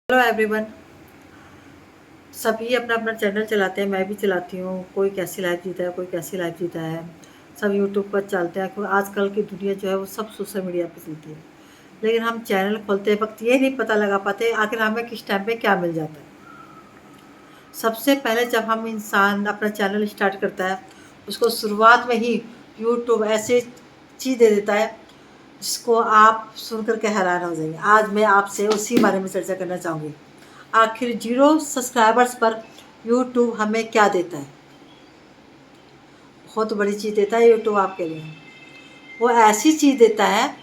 Hello everyone. सभी अपना अपना चैनल चलाते हैं, मैं भी चलाती हूँ। कोई कैसी लाइफ जीता है, कोई कैसी लाइफ जीता है। सब यूट्यूब पर चलते हैं, क्योंकि आजकल की दुनिया जो है वो सब सोशल मीडिया पे चलती है। लेकिन हम चैनल खोलते वक्त ये नहीं पता लगा पाते आखिर हमें किस टाइम पे क्या मिल जाता है। सबसे पहले जब हम इंसान अपना चैनल स्टार्ट करता है, उसको शुरुआत में ही यूट्यूब ऐसे चीज़ दे देता है जिसको आप सुन करके हैरान हो जाएंगे। आज मैं आपसे उसी बारे में चर्चा करना चाहूँगी। आखिर 0 सब्सक्राइबर्स पर यूट्यूब हमें क्या देता है। बहुत बड़ी चीज़ देता है यूट्यूब आपके लिए। वो ऐसी चीज़ देता है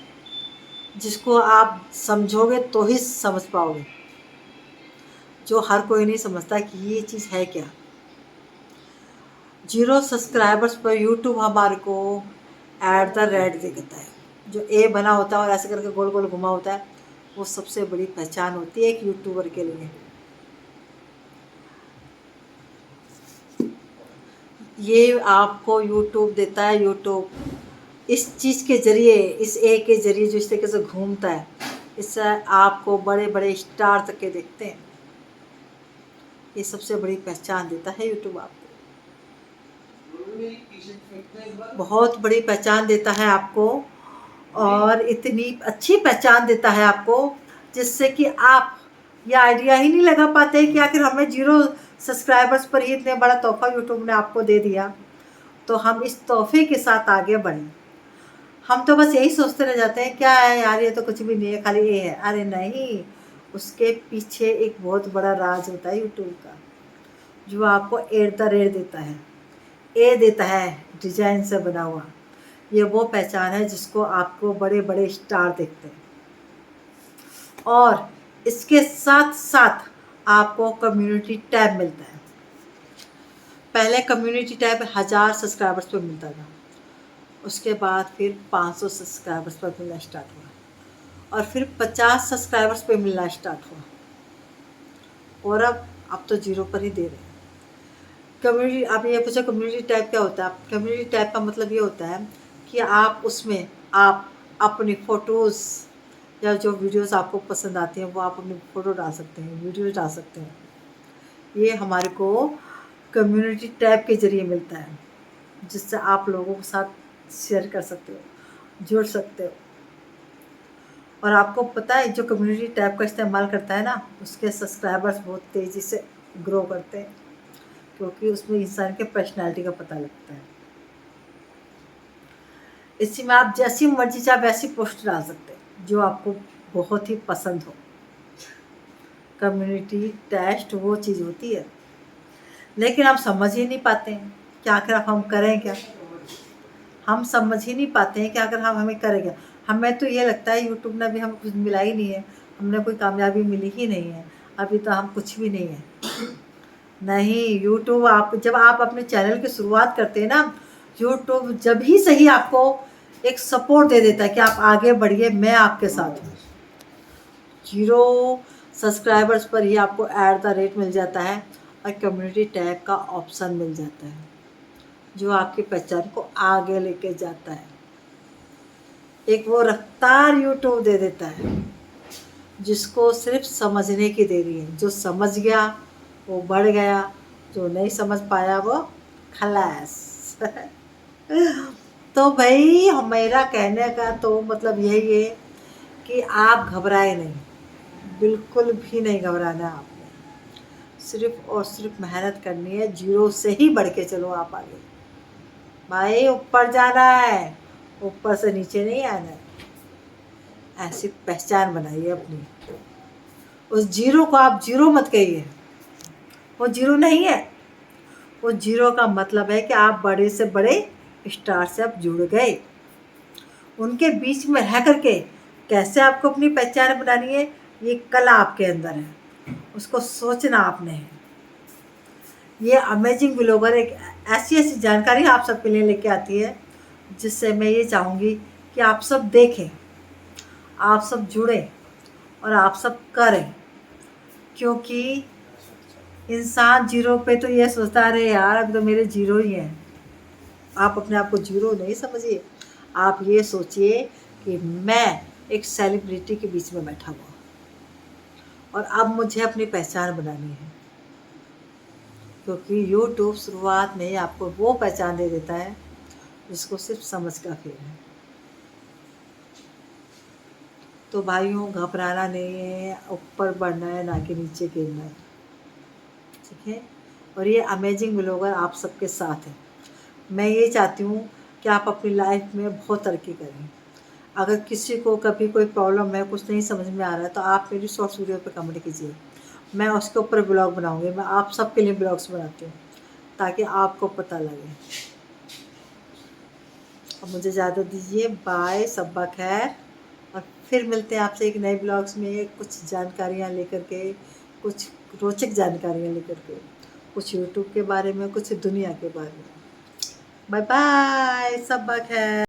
जिसको आप समझोगे तो ही समझ पाओगे, जो हर कोई नहीं समझता कि ये चीज़ है क्या। 0 सब्सक्राइबर्स पर यूट्यूब हमारे को @ देता है। जो ए बना होता है और ऐसे करके गोल गोल घुमा होता है, वो सबसे बड़ी पहचान होती है एक यूट्यूबर के लिए। ये आपको यूट्यूब देता है। यूट्यूब इस चीज़ के ज़रिए, इस ए के ज़रिए जो इस तरीके से घूमता है, इससे आपको बड़े बड़े स्टार तक के देखते हैं। ये सबसे बड़ी पहचान देता है यूट्यूब आपको। बहुत बड़ी पहचान देता है आपको, और इतनी अच्छी पहचान देता है आपको जिससे कि आप ये आइडिया ही नहीं लगा पाते कि आखिर हमें 0 सब्सक्राइबर्स पर ही इतने बड़ा तोहफा यूट्यूब ने आपको दे दिया। तो हम इस तोहफे के साथ आगे बढ़ें। हम तो बस यही सोचते रह जाते हैं, क्या है यार, ये तो कुछ भी नहीं है, खाली ये है। अरे नहीं, उसके पीछे एक बहुत बड़ा राज होता है यूट्यूब का, जो आपको @ देता है। ए देता है डिजाइन से बना हुआ। ये वो पहचान है जिसको आपको बड़े बड़े स्टार देखते हैं। और इसके साथ साथ आपको कम्युनिटी टैब मिलता है। पहले कम्युनिटी टैब 1000 सब्सक्राइबर्स पे मिलता था, उसके बाद फिर 500 सब्सक्राइबर्स पर मिलना स्टार्ट हुआ, और फिर 50 सब्सक्राइबर्स पे मिलना स्टार्ट हुआ, और अब तो 0 पर ही दे रहे हैं। कम्युनिटी, आप ये पूछो कम्युनिटी टैब क्या होता है। कम्युनिटी टैब का मतलब ये होता है कि आप उसमें आप अपनी फ़ोटोज़ या जो वीडियोस आपको पसंद आती हैं वो आप अपनी फ़ोटो डाल सकते हैं, वीडियोस डाल सकते हैं। ये हमारे को कम्युनिटी टैब के ज़रिए मिलता है, जिससे आप लोगों के साथ शेयर कर सकते हो, जुड़ सकते हो। और आपको पता है, जो कम्युनिटी टैब का इस्तेमाल करता है ना, उसके सब्सक्राइबर्स बहुत तेज़ी से ग्रो करते हैं, क्योंकि उसमें इंसान के पर्सनैलिटी का पता लगता है। इसी में आप जैसी मर्जी चाहे वैसी पोस्ट डाल सकते हैं जो आपको बहुत ही पसंद हो। कम्युनिटी टेस्ट वो चीज़ होती है, लेकिन आप समझ ही नहीं पाते हैं कि आखिर हम करें क्या। हम समझ ही नहीं पाते हैं कि अगर हम हमें करें क्या। हमें तो ये लगता है यूट्यूब ने भी हमें कुछ मिला ही नहीं है, हमने कोई कामयाबी मिली ही नहीं है, अभी तो हम कुछ भी नहीं है। नहीं, यूट्यूब आप जब आप अपने चैनल की शुरुआत करते हैं ना, यूट्यूब जब ही सही आपको एक सपोर्ट दे देता है कि आप आगे बढ़िए, मैं आपके साथ हूँ। 0 सब्सक्राइबर्स पर ही आपको @ मिल जाता है, और कम्युनिटी टैब का ऑप्शन मिल जाता है, जो आपकी पहचान को आगे लेके जाता है। एक वो रफ्तार यूट्यूब दे देता है जिसको सिर्फ समझने की देरी है। जो समझ गया वो बढ़ गया, जो नहीं समझ पाया वो खलास। तो भाई मेरा कहने का तो मतलब यही है कि आप घबराए नहीं, बिल्कुल भी नहीं घबराना आपने। सिर्फ और सिर्फ मेहनत करनी है, 0 से ही बढ़ के चलो आप आगे। भाई ऊपर जाना है, ऊपर से नीचे नहीं आना है। ऐसी पहचान बनाइए अपनी। उस 0 को आप 0 मत कहिए, वो 0 नहीं है। वो 0 का मतलब है कि आप बड़े से बड़े स्टार से आप जुड़ गए। उनके बीच में रह करके कैसे आपको अपनी पहचान बनानी है, ये कला आपके अंदर है, उसको सोचना आपने है। ये अमेजिंग ब्लॉगर एक ऐसी ऐसी जानकारी आप सबके लिए लेके आती है, जिससे मैं ये चाहूँगी कि आप सब देखें, आप सब जुड़ें, और आप सब करें। क्योंकि इंसान 0 पे तो ये सोचता है, अरे यार अभी तो मेरे 0 ही हैं। आप अपने आप को 0 नहीं समझिए, आप ये सोचिए कि मैं एक सेलिब्रिटी के बीच में बैठा हुआ, और अब मुझे अपनी पहचान बनानी है, क्योंकि यूट्यूब शुरुआत में ही आपको वो पहचान दे देता है जिसको सिर्फ समझ का खेल है। तो भाइयों, घबराना नहीं है, ऊपर बढ़ना है, ना कि नीचे गिरना है, ठीक है। और ये अमेजिंग ब्लॉगर आप सबके साथ है। मैं ये चाहती हूँ कि आप अपनी लाइफ में बहुत तरक्की करें। अगर किसी को कभी कोई प्रॉब्लम है, कुछ नहीं समझ में आ रहा है, तो आप मेरी शॉर्ट्स वीडियो पे कमेंट कीजिए, मैं उसके ऊपर ब्लॉग बनाऊँगी। मैं आप सबके लिए ब्लॉग्स बनाती हूँ ताकि आपको पता लगे। अब मुझे इजाज़त दीजिए, बाय, सब्बा खैर। और फिर मिलते हैं आपसे एक नए ब्लॉग्स में, कुछ जानकारियाँ लेकर के, कुछ रोचक जानकारियाँ लेकर के, कुछ यूट्यूब के बारे में, कुछ दुनिया के बारे में। बाय बाय, सब्बा खैर।